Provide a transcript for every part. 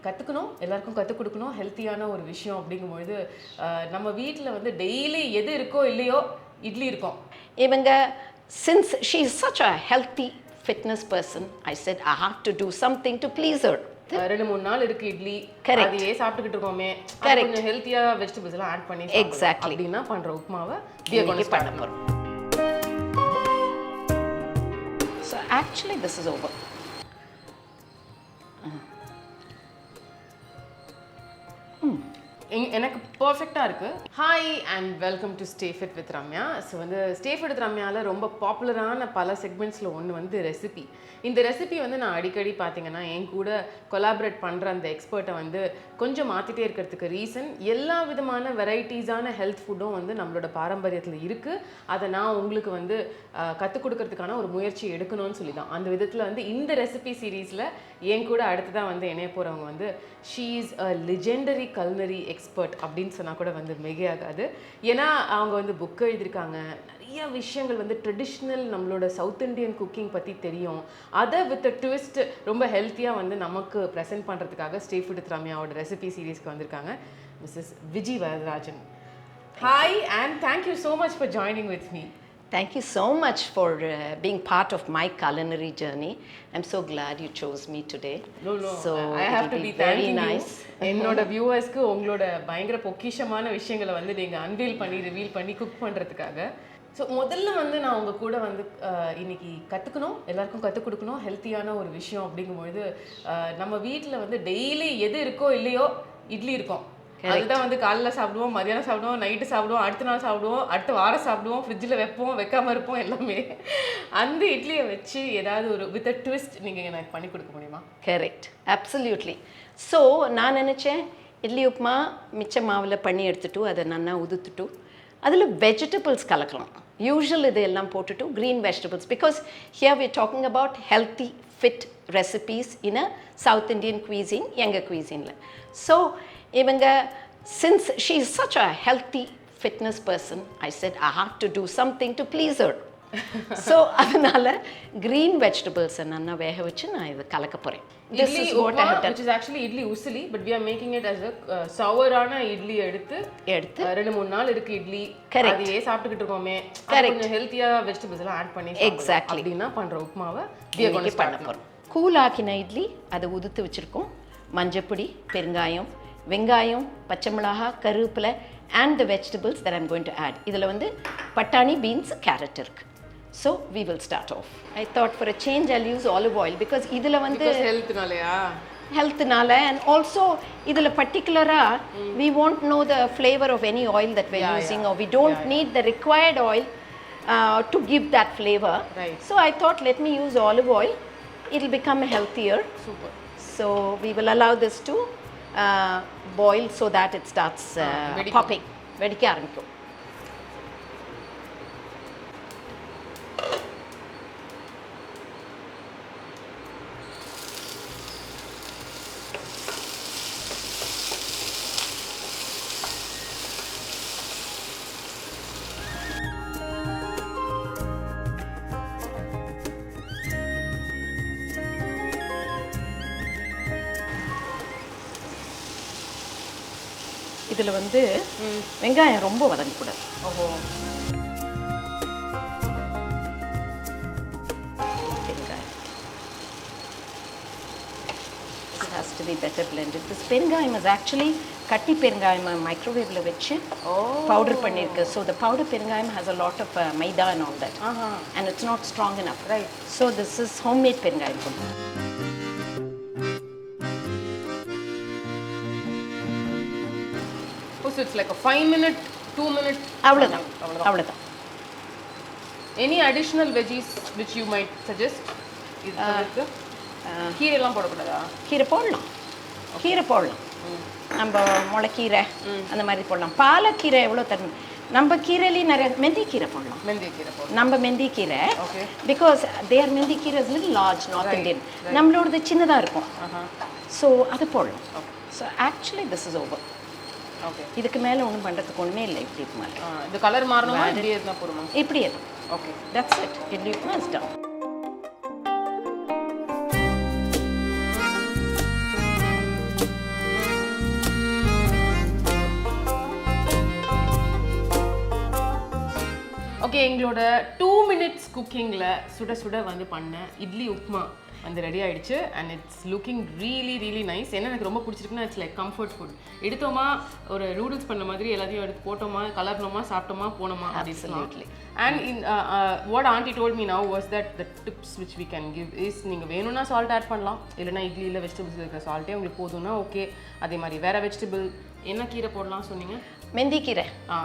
கற்றுக்கணும், எல்லாருக்கும் கற்றுக் கொடுக்கணும் ஹெல்த்தியான ஒரு விஷயம் அப்படிங்கும்பொழுது நம்ம வீட்டில் வந்து டெய்லி எது இருக்கோ இல்லையோ இட்லி இருக்கும். இவங்க since she is such a healthy fitness person, I said I have to do something to please her. 2-3 நாள் இருக்கு இட்லி, அதையே சாப்பிட்டுக்கிட்டு இருக்கோமே, கொஞ்சம் ஹெல்த்தியா வெஜிடபிள்ஸ் எல்லாம் ஆட் பண்ணி எக்ஸாக்ட்லி அப்படின்னா பண்ற உப்புமாவை பண்ண போறோம். So actually this is over. எனக்கு பர்ஃபெக்டாக இருக்குது. Hi and welcome to stay fit with Ramya. So வந்து ஸ்டே ஃபிட் வித் ரம்யாவில் ரொம்ப பாப்புலரான பல செக்மெண்ட்ஸில் ஒன்று வந்து ரெசிபி. இந்த ரெசிபி வந்து நான் அடிக்கடி பார்த்தீங்கன்னா என் கூட கொலாபரேட் பண்ணுற அந்த எக்ஸ்பர்ட்டை வந்து கொஞ்சம் மாற்றிட்டே இருக்கிறதுக்கு ரீசன், எல்லா விதமான வெரைட்டிஸான ஹெல்த் ஃபுட்டும் வந்து நம்மளோட பாரம்பரியத்தில் இருக்குது. அதை நான் உங்களுக்கு வந்து கற்றுக் கொடுக்கறதுக்கான ஒரு முயற்சி எடுக்கணும்னு சொல்லி தான். அந்த விதத்தில் வந்து இந்த ரெசிபி சீரீஸில் என் கூட அடுத்ததான் வந்து இணைய போகிறவங்க வந்து she is a legendary culinary expert அப்படின்னு சொன்னால் கூட வந்து மிகையாகாது. ஏன்னா அவங்க வந்து புக் எழுதியிருக்காங்க, நிறைய விஷயங்கள் வந்து ட்ரெடிஷ்னல் நம்மளோட சவுத் இண்டியன் குக்கிங் பற்றி தெரியும். அதை வித் ட்விஸ்ட் ரொம்ப ஹெல்த்தியாக வந்து நமக்கு ப்ரெசென்ட் பண்ணுறதுக்காக ஸ்டே ஃபுட் வித் ரம்யாவோட ரெசிபி சீரீஸ்க்கு வந்திருக்காங்க Mrs Viji Varadarajan. Hi and thank you so much for joining with me. Thank you so much for being part of my culinary journey. I'm so glad you chose me today. No, so I have to be very nice. என்னோட வியூவர்ஸ்க்கு உங்களோட பயங்கர பொக்கிஷமான விஷயங்களை வந்து நீங்கள் unveil பண்ணி reveal பண்ணி cook பண்ணுறதுக்காக. So முதல்ல வந்து நான் உங்கள் கூட வந்து இன்னைக்கு கற்றுக்கணும், எல்லாருக்கும் கற்றுக் கொடுக்கணும் ஹெல்த்தியான ஒரு விஷயம் அப்படிங்கும்பொழுது நம்ம வீட்டில் வந்து டெய்லி எது இருக்கோ இல்லையோ இட்லி இருக்கும். அதுதான் வந்து காலைல சாப்பிடுவோம், மதியானம் சாப்பிடுவோம், நைட்டு சாப்பிடுவோம், அடுத்த நாள் சாப்பிடுவோம், அடுத்த வாரம் சாப்பிடுவோம், ஃப்ரிட்ஜில் வைப்போம், வைக்காமல் இருப்போம் எல்லாமே. அந்த இட்லியை வச்சு ஏதாவது ஒரு வித் அ ட்விஸ்ட் நீங்கள் எனக்கு பண்ணி கொடுக்க முடியுமா? Correct, absolutely. ஸோ நான் நினச்சேன் இட்லி உப்புமா மிச்ச மாவில் பண்ணி எடுத்துட்டு அதை நல்லா உதுத்துட்டு அதில் வெஜிடபிள்ஸ் கலக்கலாம். யூஷுவல் இது எல்லாம் போட்டுட்டு green vegetables, because here we talking about healthy fit recipes in a South Indian cuisine, எங்கள் குவீசினில். ஸோ இவங்க since she is such a healthy fitness person, I said I have to do something to please her. So அதனால green vegetables நல்லா வேக வச்சு நான் இதை கலக்க போறேன். This is what I have done, which is actually idli usli, but we are making it as a sour-ஆன idli எடுத்து 2-3 நாள் இருக்கு இட்லி, அதையே சாப்பிட்டுக்கிட்டு இருக்கோமே, கொஞ்சம் ஹெல்த்தியா வெஜிடபிள்ஸ் எல்லாம் ஆட் பண்ணி எக்ஸாக்ட்லி அப்படின்னா பண்ற உப்புமாவை பண்ண போறோம். கூல் ஆக்கின இட்லி அதை உதுத்து வச்சிருக்கோம். மஞ்சப்பொடி, பெருங்காயம், வெங்காயம், பச்சை மிளகாய், கருவேப்பிலை and the vegetables that I'm going to add. இதில் வந்து பட்டாணி, பீன்ஸ், கேரட் இருக்கு. So we will start off. I thought for a change I'll use olive oil because இதில் வந்து healthனால and also இதில் particularly we won't know the flavor of any oil that we're using or we don't need the required oil to give that flavor. Right. So I thought let me use olive oil. It'll become healthier. Super. So we will allow this to boil so that it starts popping. வெடிக்க ஆரம்பிக்கும். இதில் வந்து வெங்காயம் ரொம்ப வதங்கக்கூடாது. ஓஹோ. பெருங்காயம். It has to be better blended. This பெருங்காயம் is actually கட்டி பெருங்காயம் மைக்ரோவேவ்ல வச்சு பவுடர் பண்ணியிருக்கு. So the powder பெருங்காயம் has a lot of maida and all that. And it's not strong enough. Right. So this is homemade பெருங்காயம். So it's like a 5-minute, 2-minute. அவ்வளவுதான். Any additional veggies which you might suggest? கீரை எல்லாம் போடக்கூடாதா? கீரை போடலாம். நம்ம முளைக்கீரை அந்த மாதிரி போடலாம். பாலக்கீரை எவ்வளோ தரும்? நம்ம கீரையிலேயே நிறைய மெந்திக்கீரை போடலாம். நம்ம மெந்திக்கீரை பிகாஸ் தேர் மெந்திக்கீரை is little large North Indian, நம்மளோடது சின்னதாக இருக்கும். ஸோ அது போடலாம். So actually this is over. இதுக்கு மேலே ஒன்றும் பண்ணுறதுக்கு ஒன்றுமே இல்லை. இப்படி உப்புமா இந்த கலர் மாறணுமா? இப்படியே இருந்தால் போடுமா? இப்படியே தான். Okay, that's it. Idli upma is done. எங்களோட 2 மினிட்ஸ் குக்கிங்கில் சுட சுட வந்து பண்ண இட்லி உப்புமா வந்து ரெடி ஆயிடுச்சு and it's looking really nice. என்ன எனக்கு ரொம்ப பிடிச்சிருக்குன்னா இட்ஸ் லைக் கம்ஃபர்ட் ஃபுட். எடுத்தோமா ஒரு நூடுல்ஸ் பண்ண மாதிரி எல்லாத்தையும் எடுத்து போட்டோமா, கலர்னோமா, சாப்பிட்டோமா, போனோமா. Absolutely. And in what auntie told me now was that the tips which we can give is நீங்கள் வேணும்னா சால்ட் ஆட் பண்ணலாம், இல்லைனா இட்லியில் வெஜிடபிள்ஸ் இருக்கிற சால்ட்டே உங்களுக்கு போதும்னா ஓகே. அதே மாதிரி வேறு வெஜிடபிள் என்ன கீரை போடலாம் சொன்னீங்க? மெந்திக்கீரை.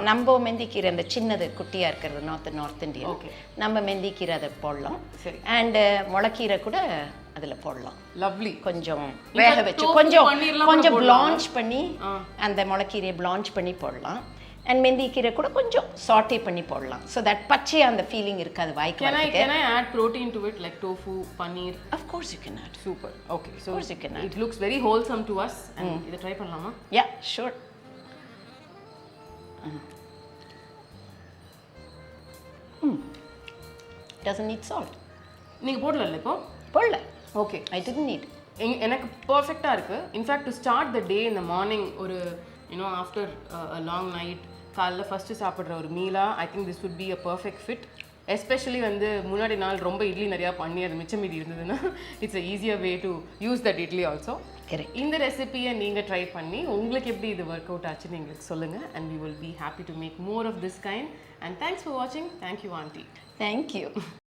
நம்ம மெந்திக்கீரை அந்த சின்னது குட்டியாக இருக்கிறது நார்த் இந்தியன். ஓகே, நம்ம மெந்திக்கீரை அதை போடலாம். சரி. அண்டு முளைக்கீரை கூட அதில் போடலாம். லவ்லி. கொஞ்சம் வேக வச்சு கொஞ்சம் பிளான்ச் பண்ணி அந்த முளைக்கீரையை பிளான்ச் பண்ணி போடலாம். அண்ட் மெந்திக்கீரை கூட கொஞ்சம் சாட்டே பண்ணி போடலாம். ஸோ தட் பச்சையாக அந்த ஃபீலிங் இருக்காது வாய்க்கு. Can I add protein to it like tofu, paneer? Of course you can add. Super. Okay, so course you can add. it looks very wholesome to us. And இதை try பண்ணலாமா? Yeah, sure. Doesn't need salt. நீங்கள் போடல இப்போ? போடல. Okay, I didn't need. எனக்கு பர்ஃபெக்டாக இருக்குது. In fact to start the day இந்த மார்னிங் ஒரு ஆஃப்டர் அ லாங் நைட் காலைல ஃபஸ்ட்டு சாப்பிட்ற ஒரு மீலாக I think this would be a perfect fit. Especially வந்து முன்னாடி நாள் ரொம்ப இட்லி நிறையா பண்ணி அது மிச்சம் மீதி இருந்ததுன்னா it's a easier way to use that idli also. இந்த ரெசிபியை நீங்கள் ட்ரை பண்ணி உங்களுக்கு எப்படி இது ஒர்க் அவுட் ஆச்சுன்னு எங்களுக்கு சொல்லுங்கள். And we will be happy to make more of this kind. And thanks for வாட்சிங். Thank you aunty. Thank you.